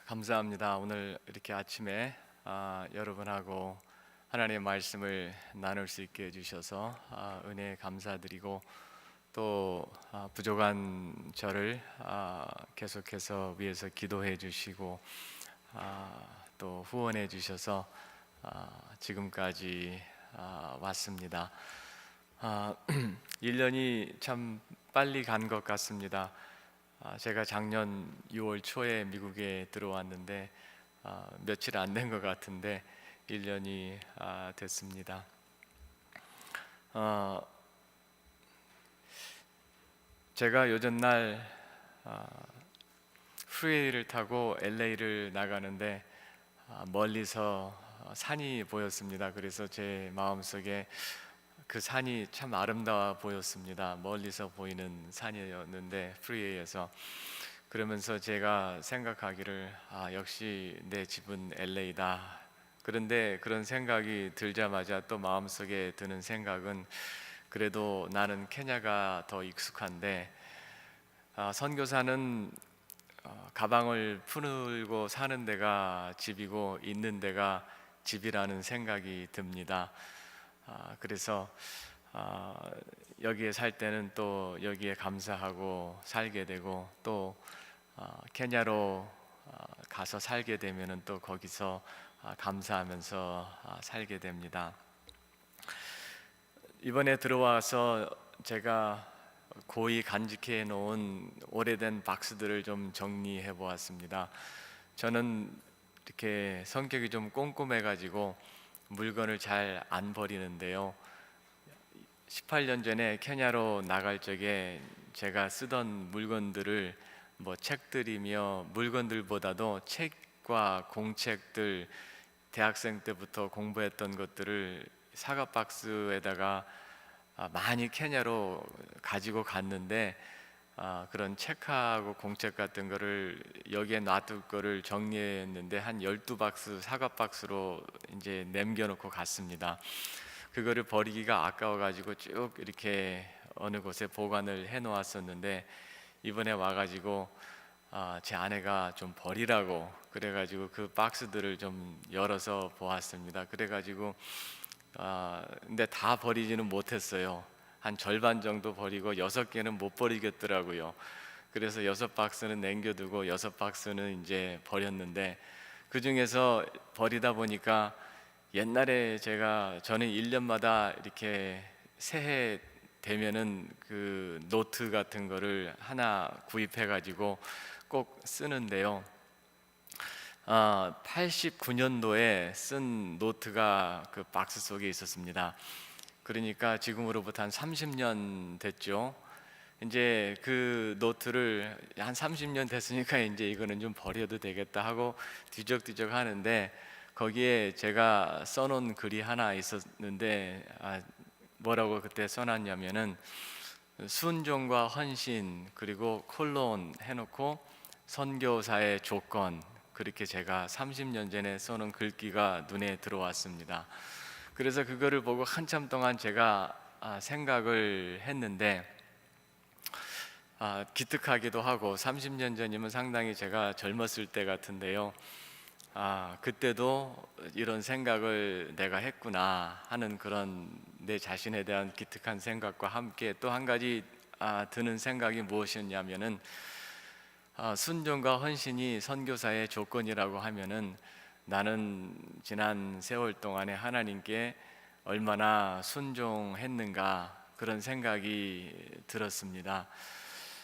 감사합니다. 오늘 이렇게 아침에 여러분하고 하나님의 말씀을 나눌 수 있게 해주셔서 은혜에 감사드리고 또 부족한 저를 계속해서 위해서 기도해 주시고 또 후원해 주셔서 지금까지 왔습니다. 1년이 참 빨리 간 것 같습니다. 제가 작년 6월 초에 미국에 들어왔는데 며칠 안 된 것 같은데 1년이 됐습니다. 제가 요즘날 프리웨이를 타고 LA를 나가는데 멀리서 산이 보였습니다. 그래서 제 마음속에 그 산이 참 아름다워 보였습니다. 멀리서 보이는 산이었는데 프리웨이에서 그러면서 제가 생각하기를 역시 내 집은 LA다. 그런데 그런 생각이 들자마자 또 마음속에 드는 생각은 그래도 나는 케냐가 더 익숙한데 선교사는 가방을 풀고 사는 데가 집이고 있는 데가 집이라는 생각이 듭니다. 그래서 여기에 살 때는 또 여기에 감사하고 살게 되고 또 케냐로 가서 살게 되면은 또 거기서 감사하면서 살게 됩니다. 이번에 들어와서 제가 고이 간직해 놓은 오래된 박스들을 좀 정리해 보았습니다. 저는 이렇게 성격이 좀 꼼꼼해 가지고 물건을 잘 안 버리는데요. 18년 전에 케냐로 나갈 적에 제가 쓰던 물건들을 책들이며 물건들보다도 책과 공책들 대학생 때부터 공부했던 것들을 사과 박스에다가 많이 케냐로 가지고 갔는데 그런 책하고 공책 같은 거를 여기에 놔둘 거를 정리했는데 한 12박스 사과 박스로 이제 남겨놓고 갔습니다. 그거를 버리기가 아까워가지고 쭉 이렇게 어느 곳에 보관을 해놓았었는데 이번에 와가지고 제 아내가 좀 버리라고 그래가지고 그 박스들을 좀 열어서 보았습니다. 그래가지고 근데 다 버리지는 못했어요. 한 절반 정도 버리고 6개는 못 버리겠더라고요. 그래서 6박스는 남겨두고 6박스는 이제 버렸는데 그 중에서 버리다 보니까 옛날에 저는 1년마다 이렇게 새해 되면은 그 노트 같은 거를 하나 구입해 가지고 꼭 쓰는데요. 89년도에 쓴 노트가 그 박스 속에 있었습니다. 그러니까 지금으로부터 한 30년 됐죠. 이제 그 노트를 한 30년 됐으니까 이제 이거는 좀 버려도 되겠다 하고 뒤적뒤적 하는데 거기에 제가 써놓은 글이 하나 있었는데 뭐라고 그때 써놨냐면은 순종과 헌신 그리고 콜론 해놓고 선교사의 조건, 그렇게 제가 30년 전에 써놓은 글귀가 눈에 들어왔습니다. 그래서 그거를 보고 한참 동안 제가 생각을 했는데 기특하기도 하고 30년 전이면 상당히 제가 젊었을 때 같은데요. 그때도 이런 생각을 내가 했구나 하는 그런 내 자신에 대한 기특한 생각과 함께 또 한 가지 드는 생각이 무엇이었냐면은 순종과 헌신이 선교사의 조건이라고 하면은 나는 지난 세월 동안에 하나님께 얼마나 순종했는가 그런 생각이 들었습니다.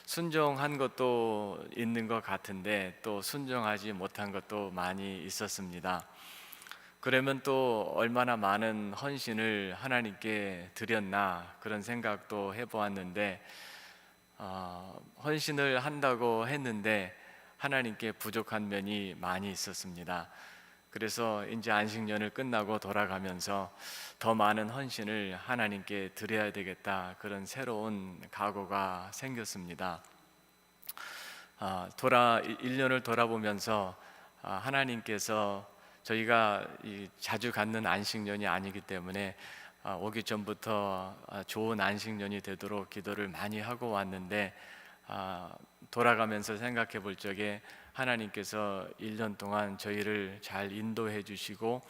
순종한 것도 있는 것 같은데 또 순종하지 못한 것도 많이 있었습니다. 그러면 또 얼마나 많은 헌신을 하나님께 드렸나 그런 생각도 해보았는데 헌신을 한다고 했는데 하나님께 부족한 면이 많이 있었습니다. 그래서 이제 안식년을 끝나고 돌아가면서 더 많은 헌신을 하나님께 드려야 되겠다 그런 새로운 각오가 생겼습니다. 1년을 돌아보면서 하나님께서 저희가 자주 갖는 안식년이 아니기 때문에 오기 전부터 좋은 안식년이 되도록 기도를 많이 하고 왔는데 돌아가면서 생각해 볼 적에 하나님께서 1년 동안 저희를 잘 인도해 주시고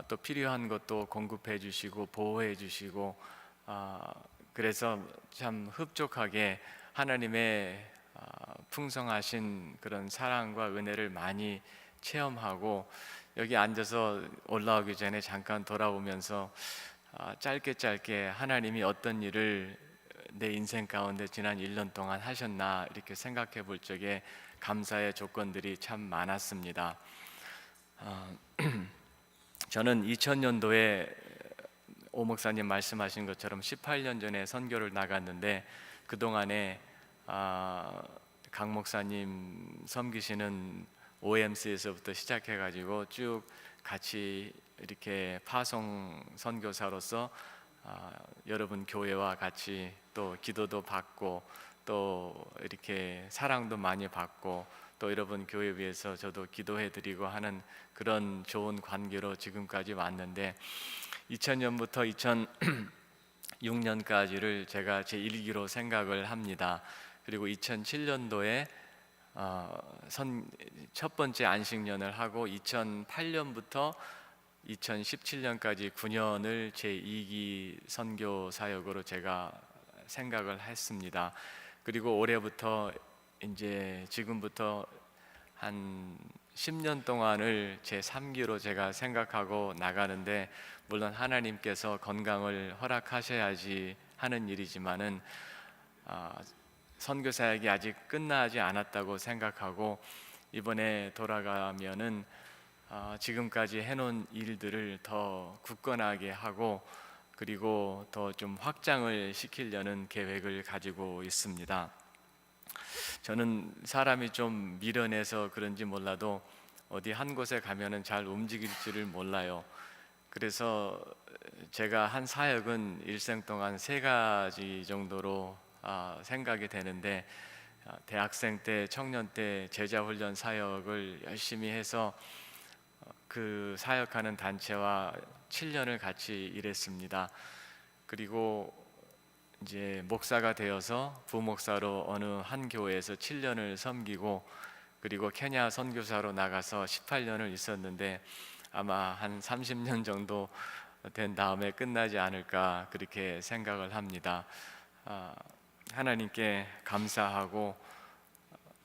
또 필요한 것도 공급해 주시고 보호해 주시고 그래서 참 흡족하게 하나님의 풍성하신 그런 사랑과 은혜를 많이 체험하고 여기 앉아서 올라오기 전에 잠깐 돌아보면서 짧게 하나님이 어떤 일을 내 인생 가운데 지난 1년 동안 하셨나 이렇게 생각해 볼 적에 감사의 조건들이 참 많았습니다. 저는 2000년도에 오 목사님 말씀하신 것처럼 18년 전에 선교를 나갔는데 그동안에 강 목사님 섬기시는 OMC에서부터 시작해가지고 쭉 같이 이렇게 파송 선교사로서 여러분 교회와 같이 또 기도도 받고 또 이렇게 사랑도 많이 받고 또 여러분 교회 위해서 저도 기도해드리고 하는 그런 좋은 관계로 지금까지 왔는데 2000년부터 2006년까지를 제가 제 1기로 생각을 합니다. 그리고 2007년도에 첫 번째 안식년을 하고 2008년부터 2017년까지 9년을 제 2기 선교 사역으로 제가 생각을 했습니다. 그리고 올해부터 이제 지금부터 한 10년 동안을 제 3기로 제가 생각하고 나가는데 물론 하나님께서 건강을 허락하셔야지 하는 일이지만은 선교 사역이 아직 끝나지 않았다고 생각하고 이번에 돌아가면은 지금까지 해놓은 일들을 더 굳건하게 하고 그리고 더 좀 확장을 시키려는 계획을 가지고 있습니다. 저는 사람이 좀 미련해서 그런지 몰라도 어디 한 곳에 가면은 잘 움직일지를 몰라요. 그래서 제가 한 사역은 일생 동안 3가지 정도로 생각이 되는데 대학생 때, 청년 때 제자훈련 사역을 열심히 해서 그 사역하는 단체와 7년을 같이 일했습니다. 그리고 이제 목사가 되어서 부목사로 어느 한 교회에서 7년을 섬기고 그리고 케냐 선교사로 나가서 18년을 있었는데 아마 한 30년 정도 된 다음에 끝나지 않을까 그렇게 생각을 합니다. 하나님께 감사하고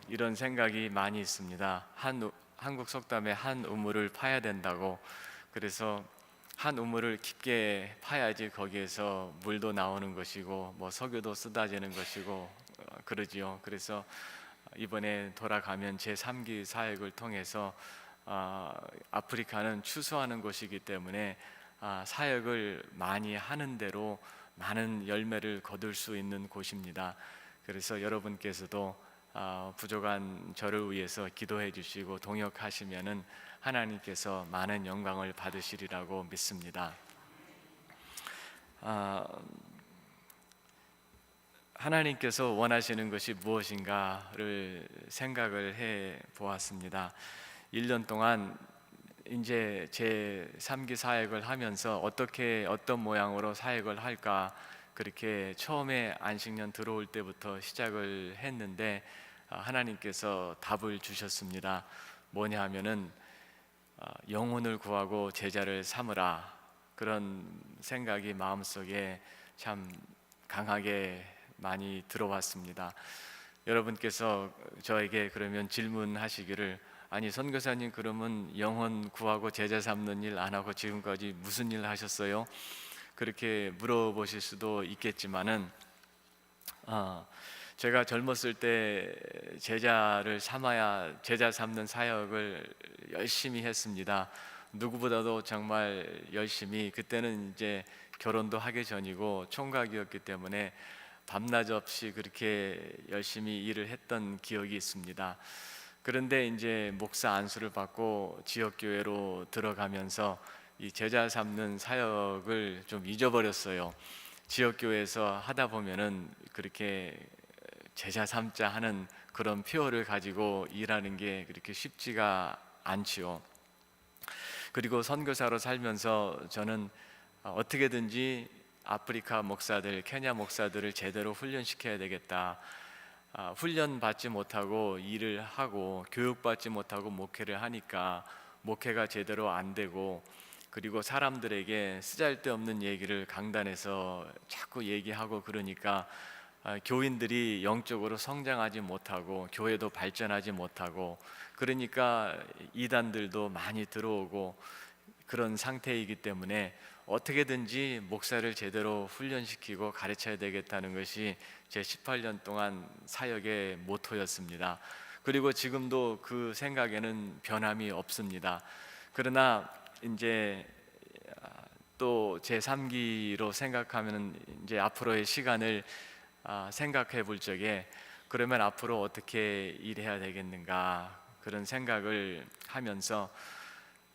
이런 생각이 많이 있습니다. 한국 속담에 한 우물을 파야 된다고. 그래서 한 우물을 깊게 파야지 거기에서 물도 나오는 것이고 뭐 석유도 쏟아지는 것이고 그러지요. 그래서 이번에 돌아가면 제 3기 사역을 통해서 아프리카는 추수하는 곳이기 때문에 사역을 많이 하는 대로 많은 열매를 거둘 수 있는 곳입니다. 그래서 여러분께서도 부족한 저를 위해서 기도해 주시고 동역하시면은 하나님께서 많은 영광을 받으시리라고 믿습니다. 하나님께서 원하시는 것이 무엇인가를 생각을 해 보았습니다. 1년 동안 이제 제 3기 사역을 하면서 어떤 모양으로 사역을 할까 그렇게 처음에 안식년 들어올 때부터 시작을 했는데 하나님께서 답을 주셨습니다. 뭐냐 하면은 영혼을 구하고 제자를 삼으라 그런 생각이 마음속에 참 강하게 많이 들어왔습니다. 여러분께서 저에게 그러면 질문하시기를 아니 선교사님 그러면 영혼 구하고 제자 삼는 일 안 하고 지금까지 무슨 일 하셨어요? 그렇게 물어보실 수도 있겠지만은 제가 젊었을 때 제자를 삼아야 제자 삼는 사역을 열심히 했습니다. 누구보다도 정말 열심히 그때는 이제 결혼도 하기 전이고 총각이었기 때문에 밤낮 없이 그렇게 열심히 일을 했던 기억이 있습니다. 그런데 이제 목사 안수를 받고 지역교회로 들어가면서 이 제자 삼는 사역을 좀 잊어버렸어요. 지역교회에서 하다 보면은 그렇게 제자 삼자 하는 그런 표어를 가지고 일하는 게 그렇게 쉽지가 않지요. 그리고 선교사로 살면서 저는 어떻게든지 아프리카 목사들, 케냐 목사들을 제대로 훈련시켜야 되겠다. 훈련 받지 못하고 일을 하고 교육받지 못하고 목회를 하니까 목회가 제대로 안 되고, 그리고 사람들에게 쓰잘데없는 얘기를 강단에서 자꾸 얘기하고 그러니까 교인들이 영적으로 성장하지 못하고 교회도 발전하지 못하고, 그러니까 이단들도 많이 들어오고 그런 상태이기 때문에 어떻게든지 목사를 제대로 훈련시키고 가르쳐야 되겠다는 것이 제 18년 동안 사역의 모토였습니다. 그리고 지금도 그 생각에는 변함이 없습니다. 그러나 이제 또 제 3기로 생각하면 이제 앞으로의 시간을 생각해 볼 적에, 그러면 앞으로 어떻게 일해야 되겠는가 그런 생각을 하면서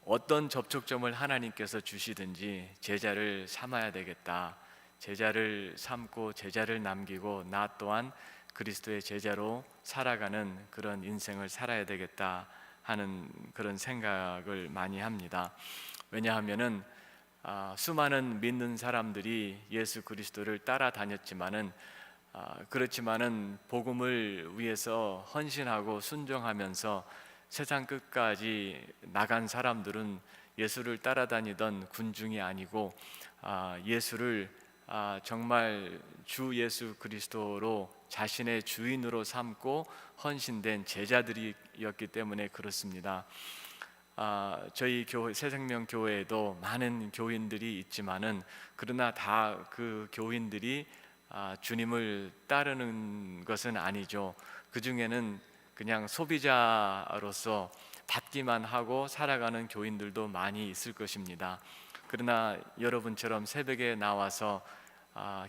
어떤 접촉점을 하나님께서 주시든지 제자를 삼아야 되겠다. 제자를 삼고 제자를 남기고 나 또한 그리스도의 제자로 살아가는 그런 인생을 살아야 되겠다 하는 그런 생각을 많이 합니다. 왜냐하면은 수많은 믿는 사람들이 예수 그리스도를 따라다녔지만은 그렇지만은 복음을 위해서 헌신하고 순종하면서 세상 끝까지 나간 사람들은 예수를 따라다니던 군중이 아니고 예수를 정말 주 예수 그리스도로 자신의 주인으로 삼고 헌신된 제자들이었기 때문에 그렇습니다. 저희 교회 새생명교회에도 많은 교인들이 있지만은, 그러나 다 그 교인들이 주님을 따르는 것은 아니죠. 그 중에는 그냥 소비자로서 받기만 하고 살아가는 교인들도 많이 있을 것입니다. 그러나 여러분처럼 새벽에 나와서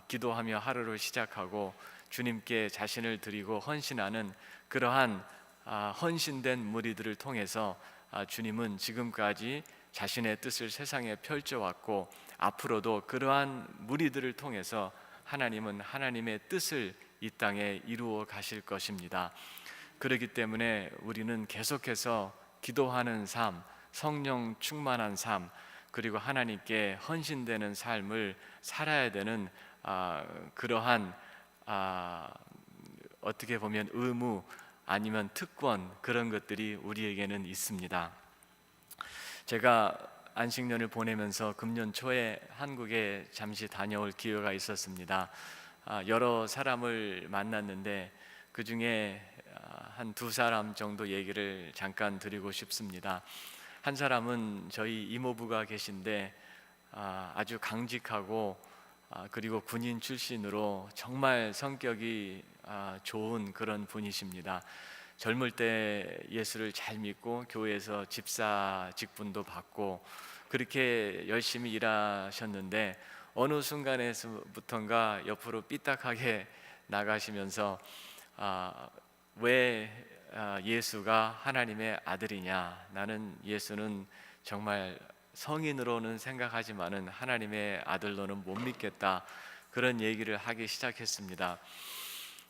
기도하며 하루를 시작하고 주님께 자신을 드리고 헌신하는 그러한 헌신된 무리들을 통해서 주님은 지금까지 자신의 뜻을 세상에 펼쳐왔고, 앞으로도 그러한 무리들을 통해서 하나님은 하나님의 뜻을 이 땅에 이루어 가실 것입니다. 그렇기 때문에 우리는 계속해서 기도하는 삶, 성령 충만한 삶, 그리고 하나님께 헌신되는 삶을 살아야 되는 그러한 어떻게 보면 의무 아니면 특권, 그런 것들이 우리에게는 있습니다. 제가 안식년을 보내면서 금년 초에 한국에 잠시 다녀올 기회가 있었습니다. 여러 사람을 만났는데 그 중에 한 두 사람 정도 얘기를 잠깐 드리고 싶습니다. 한 사람은 저희 이모부가 계신데 아주 강직하고 그리고 군인 출신으로 정말 성격이 좋은 그런 분이십니다. 젊을 때 예수를 잘 믿고 교회에서 집사 직분도 받고 그렇게 열심히 일하셨는데, 어느 순간에서부턴가 옆으로 삐딱하게 나가시면서 왜 예수가 하나님의 아들이냐, 나는 예수는 정말 성인으로는 생각하지만은 하나님의 아들로는 못 믿겠다, 그런 얘기를 하기 시작했습니다.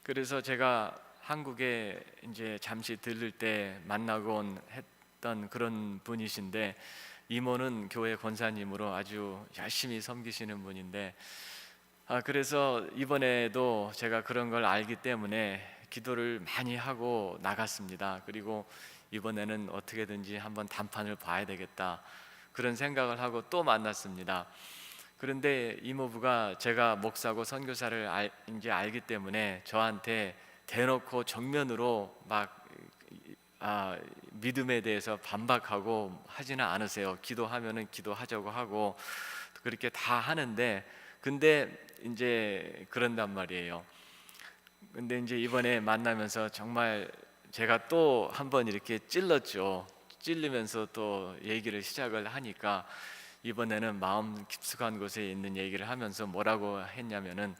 그래서 제가 한국에 이제 잠시 들를 때 만나곤 했던 그런 분이신데, 이모는 교회 권사님으로 아주 열심히 섬기시는 분인데 그래서 이번에도 제가 그런 걸 알기 때문에 기도를 많이 하고 나갔습니다. 그리고 이번에는 어떻게든지 한번 단판을 봐야 되겠다, 그런 생각을 하고 또 만났습니다. 그런데 이모부가 제가 목사고 선교사를 이제 알기 때문에 저한테 대놓고 정면으로 막 믿음에 대해서 반박하고 하지는 않으세요. 기도하면은 기도하자고 하고 그렇게 다 하는데, 근데 이제 그런단 말이에요. 근데 이제 이번에 만나면서 정말 제가 또 한번 이렇게 찔렀죠. 찔리면서 또 얘기를 시작을 하니까 이번에는 마음 깊숙한 곳에 있는 얘기를 하면서 뭐라고 했냐면은,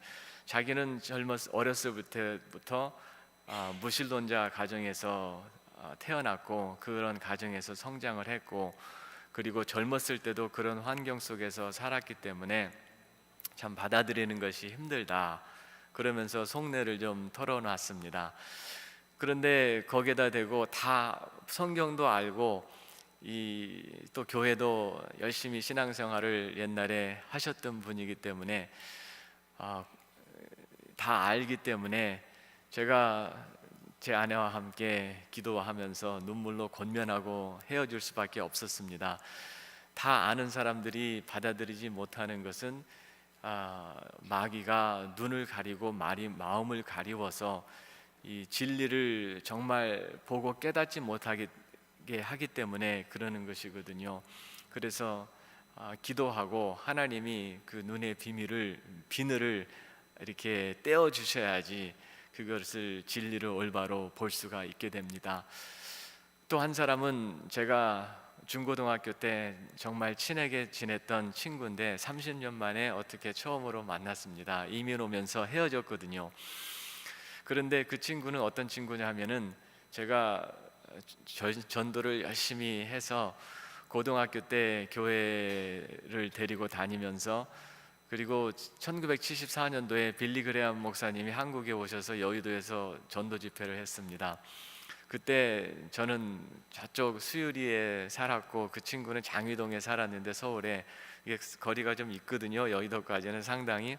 자기는 어렸을 때부터 무신론자 가정에서 태어났고 그런 가정에서 성장을 했고, 그리고 젊었을 때도 그런 환경 속에서 살았기 때문에 참 받아들이는 것이 힘들다, 그러면서 속내를 좀 털어놨습니다. 그런데 거기에다 대고 다 성경도 알고 또 교회도 열심히 신앙생활을 옛날에 하셨던 분이기 때문에 다 알기 때문에 제가 제 아내와 함께 기도하면서 눈물로 권면하고 헤어질 수밖에 없었습니다. 다 아는 사람들이 받아들이지 못하는 것은 마귀가 눈을 가리고 마음을 가리워서 이 진리를 정말 보고 깨닫지 못하게 하기 때문에 그러는 것이거든요. 그래서 기도하고 하나님이 그 눈의 비늘을 이렇게 떼어 주셔야지 그것을 진리를 올바로 볼 수가 있게 됩니다. 또 한 사람은 제가 중고등학교 때 정말 친하게 지냈던 친구인데 30년 만에 어떻게 처음으로 만났습니다. 이민 오면서 헤어졌거든요. 그런데 그 친구는 어떤 친구냐 하면은 제가 전도를 열심히 해서 고등학교 때 교회를 데리고 다니면서, 그리고 1974년도에 빌리 그레암 목사님이 한국에 오셔서 여의도에서 전도 집회를 했습니다. 그때 저는 저쪽 수유리에 살았고 그 친구는 장위동에 살았는데 서울에 이게 거리가 좀 있거든요. 여의도까지는 상당히.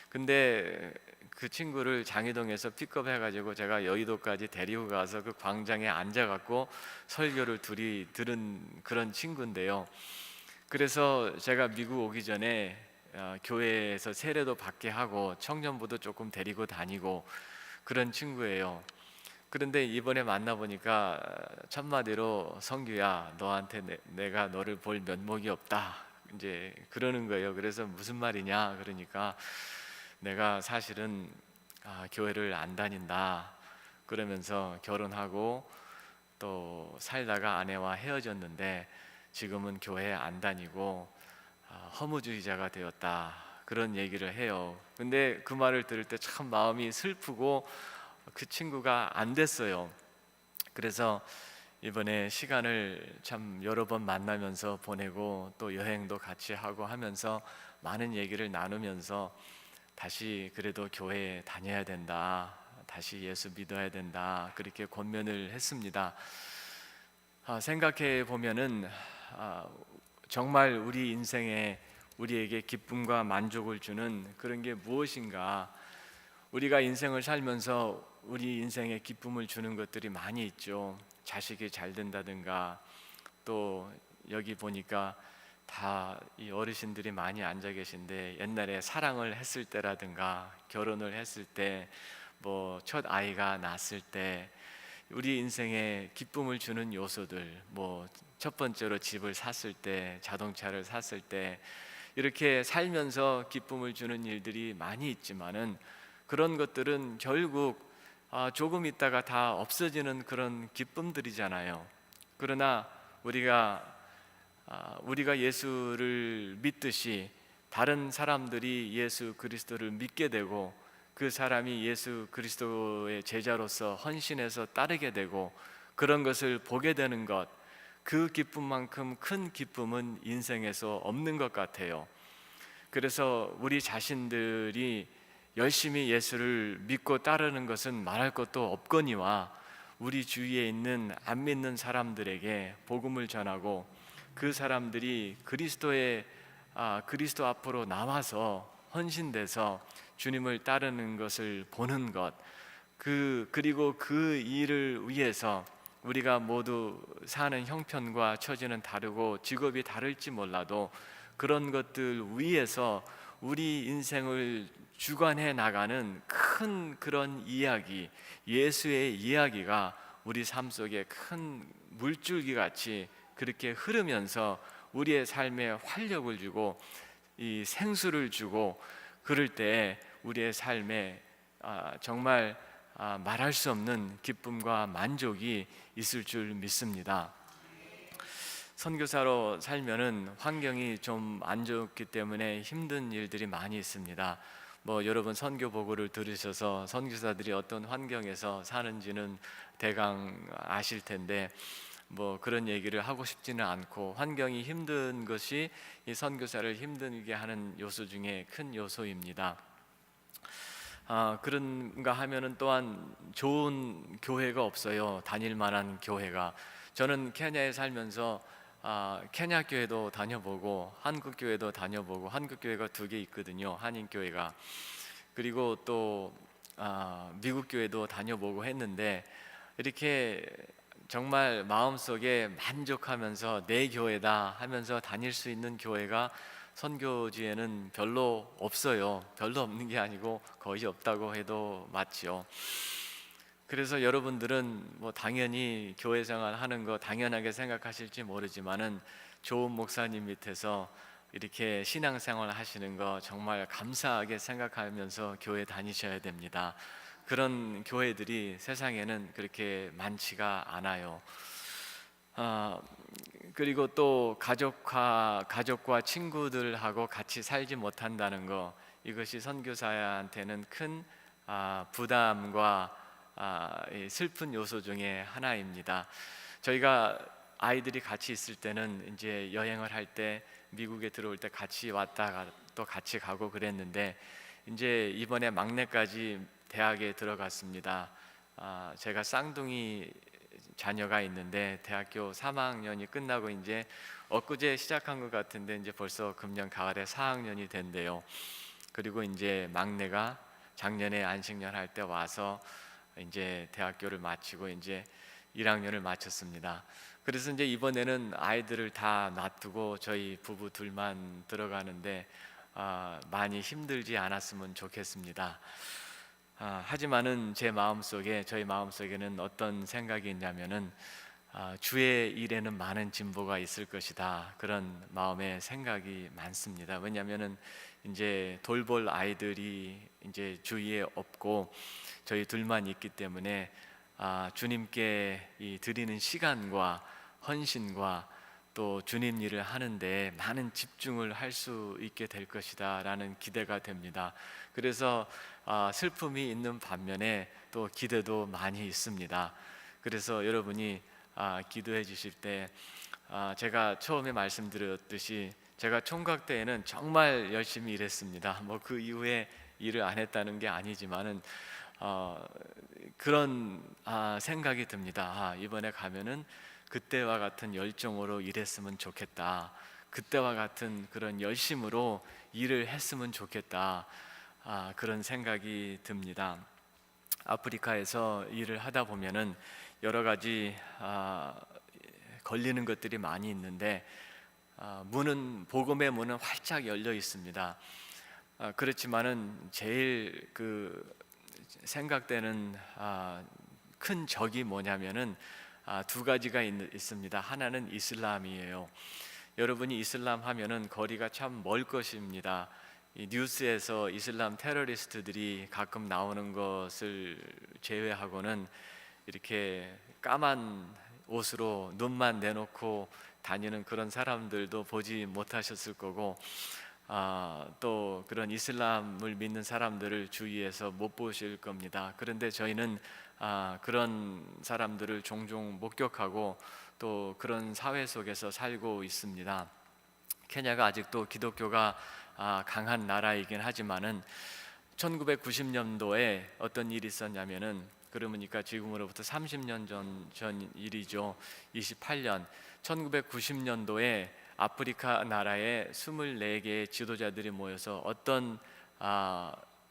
근데 그 친구를 장위동에서 픽업해가지고 제가 여의도까지 데리고 가서 그 광장에 앉아갖고 설교를 둘이 들은 그런 친구인데요. 그래서 제가 미국 오기 전에 교회에서 세례도 받게 하고 청년부도 조금 데리고 다니고 그런 친구예요. 그런데 이번에 만나보니까 첫마디로 성규야, 너한테 내가 너를 볼 면목이 없다 이제 그러는 거예요. 그래서 무슨 말이냐 그러니까 내가 사실은 교회를 안 다닌다 그러면서 결혼하고 또 살다가 아내와 헤어졌는데 지금은 교회 안 다니고 허무주의자가 되었다 그런 얘기를 해요. 근데 그 말을 들을 때 참 마음이 슬프고 그 친구가 안 됐어요. 그래서 이번에 시간을 참 여러 번 만나면서 보내고 또 여행도 같이 하고 하면서 많은 얘기를 나누면서 다시 그래도 교회에 다녀야 된다, 다시 예수 믿어야 된다 그렇게 권면을 했습니다. 생각해 보면은 정말 우리 인생에 우리에게 기쁨과 만족을 주는 그런 게 무엇인가. 우리가 인생을 살면서 우리 인생에 기쁨을 주는 것들이 많이 있죠. 자식이 잘 된다든가, 또 여기 보니까 다 이 어르신들이 많이 앉아 계신데 옛날에 사랑을 했을 때라든가 결혼을 했을 때, 뭐 첫 아이가 낳았을 때 우리 인생에 기쁨을 주는 요소들, 뭐 첫 번째로 집을 샀을 때, 자동차를 샀을 때, 이렇게 살면서 기쁨을 주는 일들이 많이 있지만은 그런 것들은 결국 조금 있다가 다 없어지는 그런 기쁨들이잖아요. 그러나 우리가 예수를 믿듯이 다른 사람들이 예수 그리스도를 믿게 되고 그 사람이 예수 그리스도의 제자로서 헌신해서 따르게 되고 그런 것을 보게 되는 것, 그 기쁨만큼 큰 기쁨은 인생에서 없는 것 같아요. 그래서 우리 자신들이 열심히 예수를 믿고 따르는 것은 말할 것도 없거니와 우리 주위에 있는 안 믿는 사람들에게 복음을 전하고 그 사람들이 그리스도 앞으로 나와서 헌신돼서 주님을 따르는 것을 보는 것, 그리고 그 일을 위해서 우리가 모두 사는 형편과 처지는 다르고 직업이 다를지 몰라도 그런 것들 위해서 우리 인생을 주관해 나가는 큰 그런 이야기, 예수의 이야기가 우리 삶 속에 큰 물줄기 같이 그렇게 흐르면서 우리의 삶에 활력을 주고 이 생수를 주고, 그럴 때 우리의 삶에 정말 말할 수 없는 기쁨과 만족이 있을 줄 믿습니다. 선교사로 살면은 환경이 좀 안 좋기 때문에 힘든 일들이 많이 있습니다. 뭐 여러분 선교 보고를 들으셔서 선교사들이 어떤 환경에서 사는지는 대강 아실 텐데 뭐 그런 얘기를 하고 싶지는 않고, 환경이 힘든 것이 이 선교사를 힘들게 하는 요소 중에 큰 요소입니다. 그런가 하면은 또한 좋은 교회가 없어요. 다닐 만한 교회가. 저는 케냐에 살면서 케냐 교회도 다녀보고 한국 교회도 다녀보고, 한국 교회가 2개 있거든요. 한인 교회가. 그리고 또 미국 교회도 다녀보고 했는데 이렇게 정말 마음속에 만족하면서 내 교회다 하면서 다닐 수 있는 교회가 선교지에는 별로 없어요. 별로 없는 게 아니고 거의 없다고 해도 맞지요. 그래서 여러분들은 뭐 당연히 교회 생활 하는 거 당연하게 생각하실지 모르지만은 좋은 목사님 밑에서 이렇게 신앙생활 하시는 거 정말 감사하게 생각하면서 교회 다니셔야 됩니다. 그런 교회들이 세상에는 그렇게 많지가 않아요. 아, 그리고 또 가족과 친구들하고 같이 살지 못한다는 거, 이것이 선교사한테는 큰 부담과 이 슬픈 요소 중에 하나입니다. 저희가 아이들이 같이 있을 때는 이제 여행을 할 때 미국에 들어올 때 같이 왔다가 또 같이 가고 그랬는데 이제 이번에 막내까지 대학에 들어갔습니다. 제가 쌍둥이 자녀가 있는데 대학교 3학년이 끝나고 이제 엊그제 시작한 것 같은데 이제 벌써 금년 가을에 4학년이 된대요. 그리고 이제 막내가 작년에 안식년 할 때 와서 이제 대학교를 마치고 이제 1학년을 마쳤습니다. 그래서 이제 이번에는 아이들을 다 놔두고 저희 부부 둘만 들어가는데 많이 힘들지 않았으면 좋겠습니다. 하지만은 저희 마음속에는 어떤 생각이 있냐면은 주의 일에는 많은 진보가 있을 것이다, 그런 마음의 생각이 많습니다. 왜냐하면은 이제 돌볼 아이들이 이제 주위에 없고 저희 둘만 있기 때문에 주님께 이 드리는 시간과 헌신과 또 주님 일을 하는데 많은 집중을 할 수 있게 될 것이다 라는 기대가 됩니다. 그래서 슬픔이 있는 반면에 또 기대도 많이 있습니다. 그래서 여러분이 기도해 주실 때 제가 처음에 말씀드렸듯이 제가 총각 때에는 정말 열심히 일했습니다. 뭐 그 이후에 일을 안 했다는 게 아니지만은 그런 생각이 듭니다. 이번에 가면은 그때와 같은 열정으로 일했으면 좋겠다. 그때와 같은 그런 열심으로 일을 했으면 좋겠다. 그런 생각이 듭니다. 아프리카에서 일을 하다 보면은 여러 가지 걸리는 것들이 많이 있는데 복음의 문은 활짝 열려 있습니다. 그렇지만은 제일 생각되는 큰 적이 뭐냐면은 두 가지가 있습니다. 하나는 이슬람이에요. 여러분이 이슬람 하면은 거리가 참 멀 것입니다. 이 뉴스에서 이슬람 테러리스트들이 가끔 나오는 것을 제외하고는 이렇게 까만 옷으로 눈만 내놓고 다니는 그런 사람들도 보지 못하셨을 거고 또 그런 이슬람을 믿는 사람들을 주위에서 못 보실 겁니다. 그런데 저희는 그런 사람들을 종종 목격하고 또 그런 사회 속에서 살고 있습니다. 케냐가 아직도 기독교가 강한 나라이긴 하지만은 1990년도에 어떤 일이 있었냐면은, 그러니까 지금으로부터 30년 전 일이죠. 28년 1990년도에 아프리카 나라의 24개의 지도자들이 모여서 어떤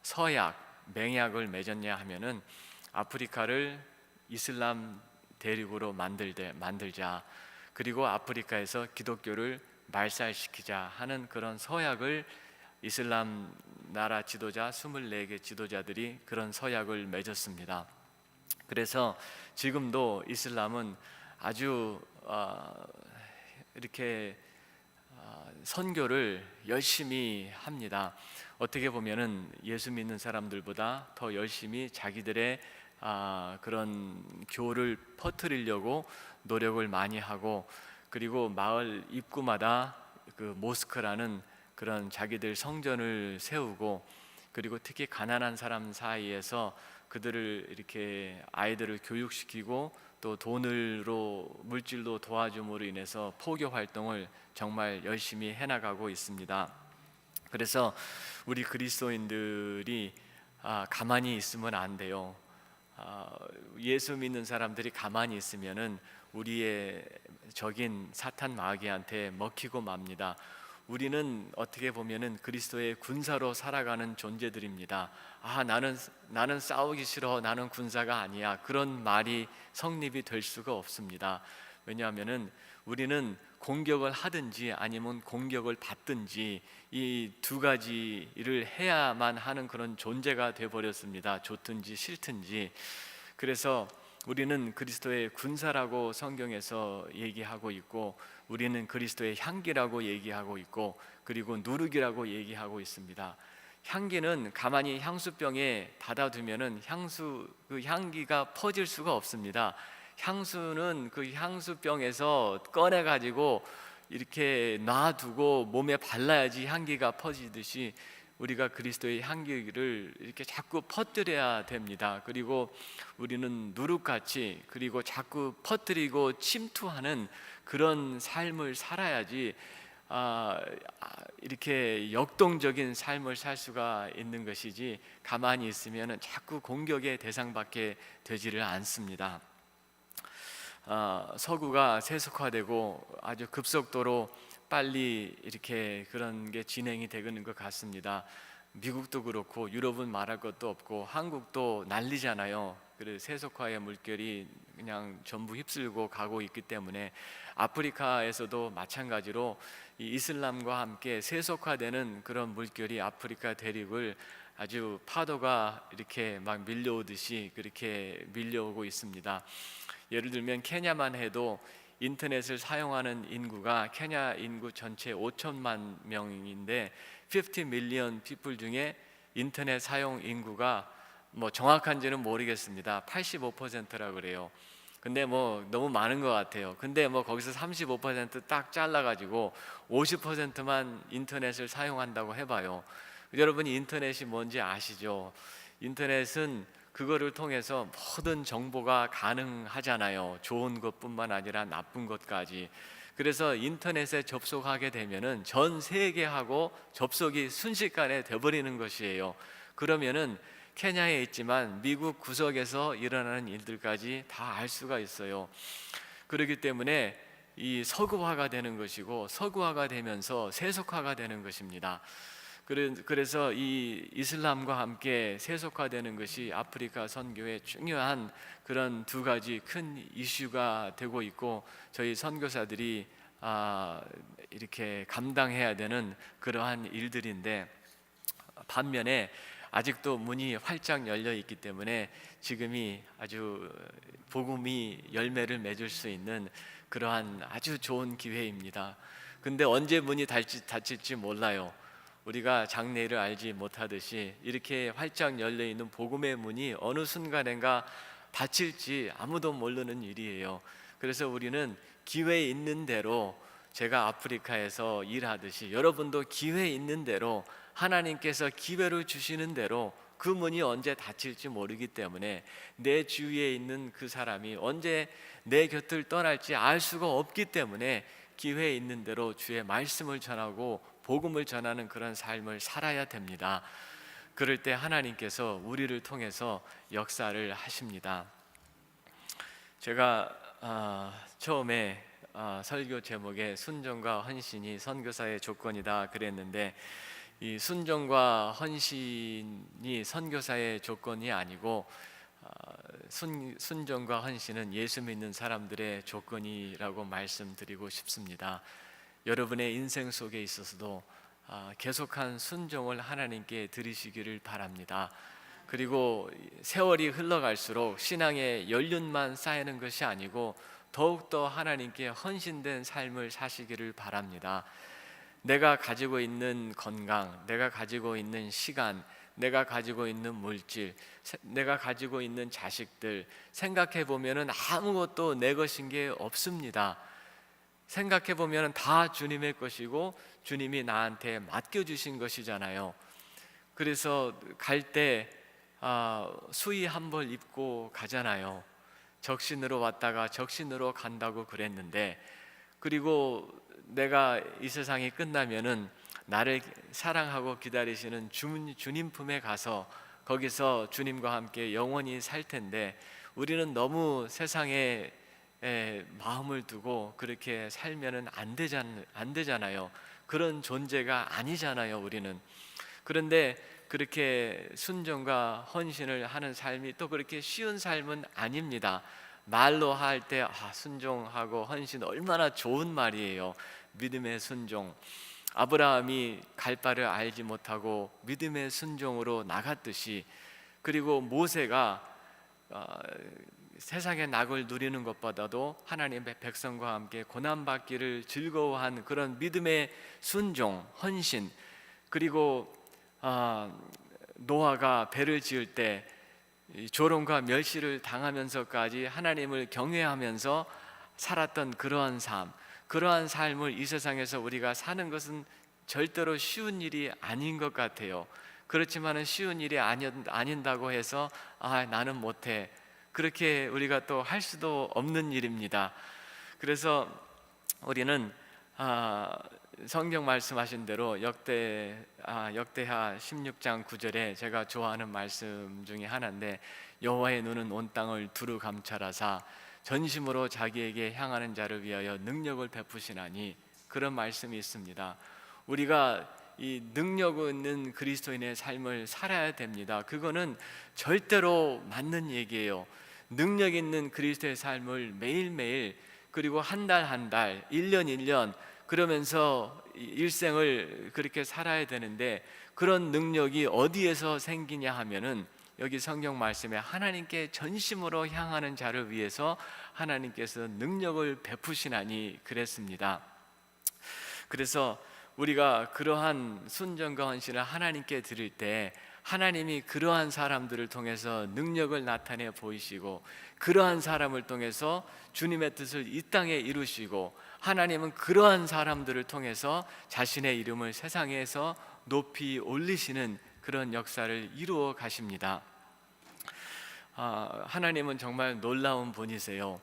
서약, 맹약을 맺었냐 하면은 아프리카를 이슬람 대륙으로 만들자, 그리고 아프리카에서 기독교를 말살시키자 하는 그런 서약을 이슬람 나라 지도자 24개 지도자들이 그런 서약을 맺었습니다. 그래서 지금도 이슬람은 아주 이렇게 선교를 열심히 합니다. 어떻게 보면은 예수 믿는 사람들보다 더 열심히 자기들의 그런 교를 퍼뜨리려고 노력을 많이 하고, 그리고 마을 입구마다 그 모스크라는 그런 자기들 성전을 세우고, 그리고 특히 가난한 사람 사이에서 그들을 이렇게 아이들을 교육시키고 또 돈으로 물질로 도와줌으로 인해서 포교 활동을 정말 열심히 해나가고 있습니다. 그래서 우리 그리스도인들이 가만히 있으면 안 돼요. 예수 믿는 사람들이 가만히 있으면은 우리의 적인 사탄 마귀한테 먹히고 맙니다. 우리는 어떻게 보면은 그리스도의 군사로 살아가는 존재들입니다. 나는 싸우기 싫어, 나는 군사가 아니야, 그런 말이 성립이 될 수가 없습니다. 왜냐하면은 우리는 공격을 하든지 아니면 공격을 받든지 이 두 가지를 해야만 하는 그런 존재가 되어버렸습니다. 좋든지 싫든지. 그래서 우리는 그리스도의 군사라고 성경에서 얘기하고 있고, 우리는 그리스도의 향기라고 얘기하고 있고, 그리고 누룩이라고 얘기하고 있습니다. 향기는 가만히 향수병에 닫아두면은 그 향기가 퍼질 수가 없습니다. 향수는 그 향수병에서 꺼내 가지고 이렇게 놔두고 몸에 발라야지 향기가 퍼지듯이 우리가 그리스도의 향기를 이렇게 자꾸 퍼뜨려야 됩니다. 그리고 우리는 누룩같이, 그리고 자꾸 퍼뜨리고 침투하는 그런 삶을 살아야지 이렇게 역동적인 삶을 살 수가 있는 것이지, 가만히 있으면 자꾸 공격의 대상밖에 되지를 않습니다. 서구가 세속화되고 아주 급속도로 빨리 이렇게 그런 게 진행이 되는 것 같습니다. 미국도 그렇고 유럽은 말할 것도 없고 한국도 난리잖아요. 그래서 세속화의 물결이 그냥 전부 휩쓸고 가고 있기 때문에 아프리카에서도 마찬가지로 이 이슬람과 함께 세속화되는 그런 물결이 아프리카 대륙을 아주 파도가 이렇게 막 밀려오듯이 그렇게 밀려오고 있습니다. 예를 들면 케냐만 해도 인터넷을 사용하는 인구가 케냐 인구 전체 5천만 명인데 50 밀리언 people 중에 인터넷 사용 인구가 뭐 정확한지는 모르겠습니다. 85%라 그래요. 근데 뭐 너무 많은 것 같아요. 근데 뭐 거기서 35%딱 잘라가지고 50%만 인터넷을 사용한다고 해봐요. 여러분이 인터넷이 뭔지 아시죠? 인터넷은 그거를 통해서 모든 정보가 가능하잖아요. 좋은 것뿐만 아니라 나쁜 것까지. 그래서 인터넷에 접속하게 되면은 전 세계하고 접속이 순식간에 돼버리는 것이에요. 그러면은 케냐에 있지만 미국 구석에서 일어나는 일들까지 다 알 수가 있어요. 그렇기 때문에 이 서구화가 되는 것이고, 서구화가 되면서 세속화가 되는 것입니다. 그래서 이 이슬람과 함께 세속화되는 것이 아프리카 선교의 중요한 그런 두 가지 큰 이슈가 되고 있고, 저희 선교사들이 이렇게 감당해야 되는 그러한 일들인데, 반면에 아직도 문이 활짝 열려 있기 때문에 지금이 아주 복음이 열매를 맺을 수 있는 그러한 아주 좋은 기회입니다. 근데 언제 문이 닫힐지 몰라요. 우리가 장래를 알지 못하듯이 이렇게 활짝 열려 있는 복음의 문이 어느 순간인가 닫힐지 아무도 모르는 일이에요. 그래서 우리는 기회 있는 대로, 제가 아프리카에서 일하듯이 여러분도 기회 있는 대로, 하나님께서 기회를 주시는 대로 그 문이 언제 닫힐지 모르기 때문에 내 주위에 있는 그 사람이 언제 내 곁을 떠날지 알 수가 없기 때문에 기회 있는 대로 주의 말씀을 전하고 복음을 전하는 그런 삶을 살아야 됩니다. 그럴 때 하나님께서 우리를 통해서 역사를 하십니다. 제가 처음에 설교 제목에 순종과 헌신이 선교사의 조건이다 그랬는데, 이 순종과 헌신이 선교사의 조건이 아니고 순종과 헌신은 예수 믿는 사람들의 조건이라고 말씀드리고 싶습니다. 여러분의 인생 속에 있어서도 계속한 순종을 하나님께 드리시기를 바랍니다. 그리고 세월이 흘러갈수록 신앙의 연륜만 쌓이는 것이 아니고 더욱더 하나님께 헌신된 삶을 사시기를 바랍니다. 내가 가지고 있는 건강, 내가 가지고 있는 시간, 내가 가지고 있는 물질, 내가 가지고 있는 자식들 생각해 보면은 아무것도 내 것인 게 없습니다. 생각해 보면은 다 주님의 것이고 주님이 나한테 맡겨 주신 것이잖아요. 그래서 갈 때 수의 한 벌 입고 가잖아요. 적신으로 왔다가 적신으로 간다고 그랬는데, 그리고 내가 이 세상이 끝나면은 나를 사랑하고 기다리시는 주님 품에 가서 거기서 주님과 함께 영원히 살 텐데, 우리는 너무 세상에 마음을 두고 그렇게 살면은 안 되잖아요. 그런 존재가 아니잖아요, 우리는. 그런데 그렇게 순종과 헌신을 하는 삶이 또 그렇게 쉬운 삶은 아닙니다. 말로 할 때 순종하고 헌신 얼마나 좋은 말이에요. 믿음의 순종. 아브라함이 갈 바를 알지 못하고 믿음의 순종으로 나갔듯이, 그리고 모세가 세상의 낙을 누리는 것보다도 하나님의 백성과 함께 고난받기를 즐거워한 그런 믿음의 순종, 헌신, 그리고 노아가 배를 지을 때 조롱과 멸시를 당하면서까지 하나님을 경외하면서 살았던 그러한 삶을 이 세상에서 우리가 사는 것은 절대로 쉬운 일이 아닌 것 같아요. 그렇지만은 쉬운 일이 아닌다고 해서 나는 못해, 그렇게 우리가 또 할 수도 없는 일입니다. 그래서 우리는 성경 말씀하신 대로 역대하 16장 9절에 제가 좋아하는 말씀 중에 하나인데, 여호와의 눈은 온 땅을 두루 감찰하사 전심으로 자기에게 향하는 자를 위하여 능력을 베푸시나니, 그런 말씀이 있습니다. 우리가 이 능력 있는 그리스도인의 삶을 살아야 됩니다. 그거는 절대로 맞는 얘기예요. 능력 있는 그리스도의 삶을 매일매일, 그리고 한 달 한 달, 1년 1년 그러면서 일생을 그렇게 살아야 되는데, 그런 능력이 어디에서 생기냐 하면은 여기 성경 말씀에 하나님께 전심으로 향하는 자를 위해서 하나님께서 능력을 베푸시나니 그랬습니다. 그래서 우리가 그러한 순종과 헌신을 하나님께 드릴 때 하나님이 그러한 사람들을 통해서 능력을 나타내 보이시고, 그러한 사람을 통해서 주님의 뜻을 이 땅에 이루시고, 하나님은 그러한 사람들을 통해서 자신의 이름을 세상에서 높이 올리시는 그런 역사를 이루어 가십니다. 하나님은 정말 놀라운 분이세요.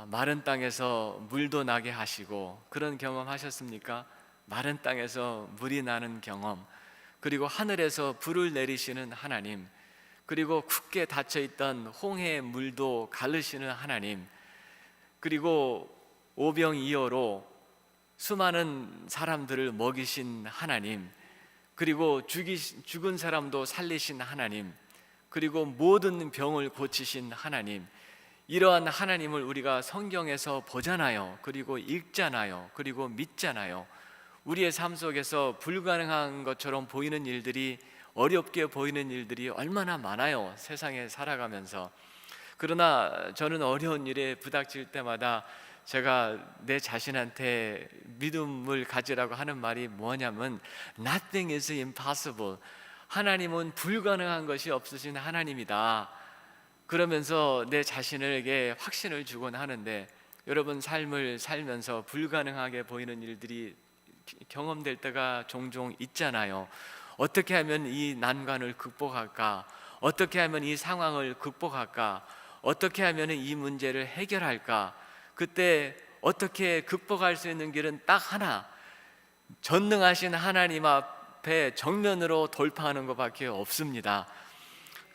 마른 땅에서 물도 나게 하시고, 그런 경험 하셨습니까? 마른 땅에서 물이 나는 경험, 그리고 하늘에서 불을 내리시는 하나님, 그리고 굳게 닫혀있던 홍해의 물도 가르시는 하나님, 그리고 오병이어로 수많은 사람들을 먹이신 하나님, 그리고 죽은 사람도 살리신 하나님, 그리고 모든 병을 고치신 하나님, 이러한 하나님을 우리가 성경에서 보잖아요. 그리고 읽잖아요. 그리고 믿잖아요. 우리의 삶 속에서 불가능한 것처럼 보이는 일들이, 어렵게 보이는 일들이 얼마나 많아요, 세상에 살아가면서. 그러나 저는 어려운 일에 부닥칠 때마다 제가 내 자신한테 믿음을 가지라고 하는 말이 뭐냐면 Nothing is impossible. 하나님은 불가능한 것이 없으신 하나님이다. 그러면서 내 자신에게 확신을 주곤 하는데, 여러분 삶을 살면서 불가능하게 보이는 일들이 경험될 때가 종종 있잖아요. 어떻게 하면 이 난관을 극복할까? 어떻게 하면 이 상황을 극복할까? 어떻게 하면 이 문제를 해결할까? 그때 어떻게 극복할 수 있는 길은 딱 하나, 전능하신 하나님 앞에 정면으로 돌파하는 것밖에 없습니다.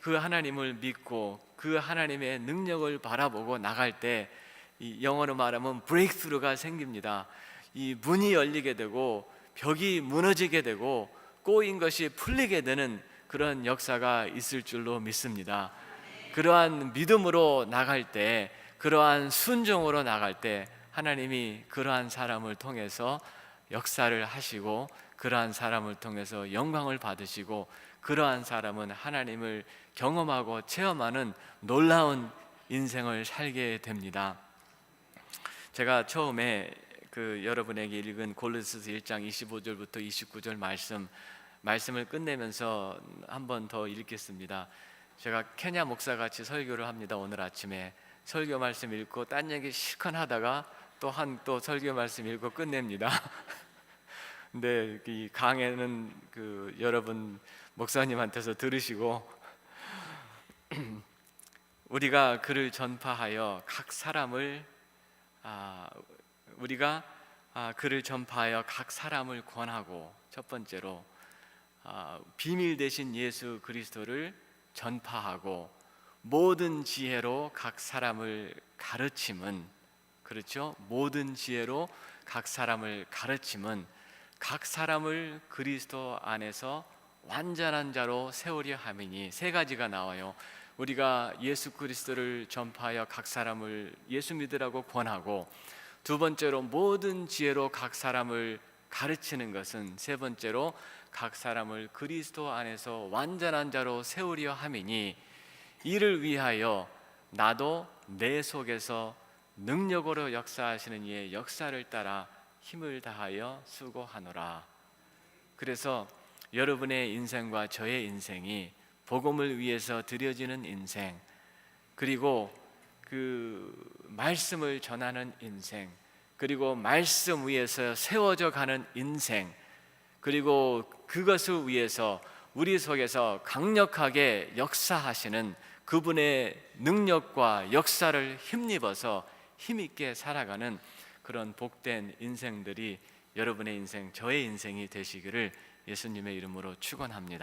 그 하나님을 믿고 그 하나님의 능력을 바라보고 나갈 때 이 영어로 말하면 브레이크스루가 생깁니다. 이 문이 열리게 되고 벽이 무너지게 되고 꼬인 것이 풀리게 되는 그런 역사가 있을 줄로 믿습니다. 그러한 믿음으로 나갈 때, 그러한 순종으로 나갈 때 하나님이 그러한 사람을 통해서 역사를 하시고, 그러한 사람을 통해서 영광을 받으시고, 그러한 사람은 하나님을 경험하고 체험하는 놀라운 인생을 살게 됩니다. 제가 처음에 여러분에게 읽은 골로새서 1장 25절부터 29절 말씀을 끝내면서 한 번 더 읽겠습니다. 제가 케냐 목사같이 설교를 합니다. 오늘 아침에 설교 말씀 읽고 딴 얘기 실컷 하다가 또 설교 말씀 읽고 끝냅니다. 근데 이 강해는 여러분 목사님한테서 들으시고 우리가 그를 전파하여 각 사람을 권하고, 첫 번째로 비밀 되신 예수 그리스도를 전파하고 모든 지혜로 각 사람을 가르침은, 그렇죠? 모든 지혜로 각 사람을 가르침은 각 사람을 그리스도 안에서 완전한 자로 세우려 함이니. 세 가지가 나와요. 우리가 예수 그리스도를 전파하여 각 사람을 예수 믿으라고 권하고, 두 번째로 모든 지혜로 각 사람을 가르치는 것은, 세 번째로 각 사람을 그리스도 안에서 완전한 자로 세우려 함이니, 이를 위하여 나도 내 속에서 능력으로 역사하시는 이의 역사를 따라 힘을 다하여 수고하노라. 그래서 여러분의 인생과 저의 인생이 복음을 위해서 드려지는 인생, 그리고 그 말씀을 전하는 인생, 그리고 말씀 위에서 세워져 가는 인생, 그리고 그것을 위해서 우리 속에서 강력하게 역사하시는 그분의 능력과 역사를 힘입어서 힘있게 살아가는 그런 복된 인생들이 여러분의 인생, 저의 인생이 되시기를 예수님의 이름으로 축원합니다.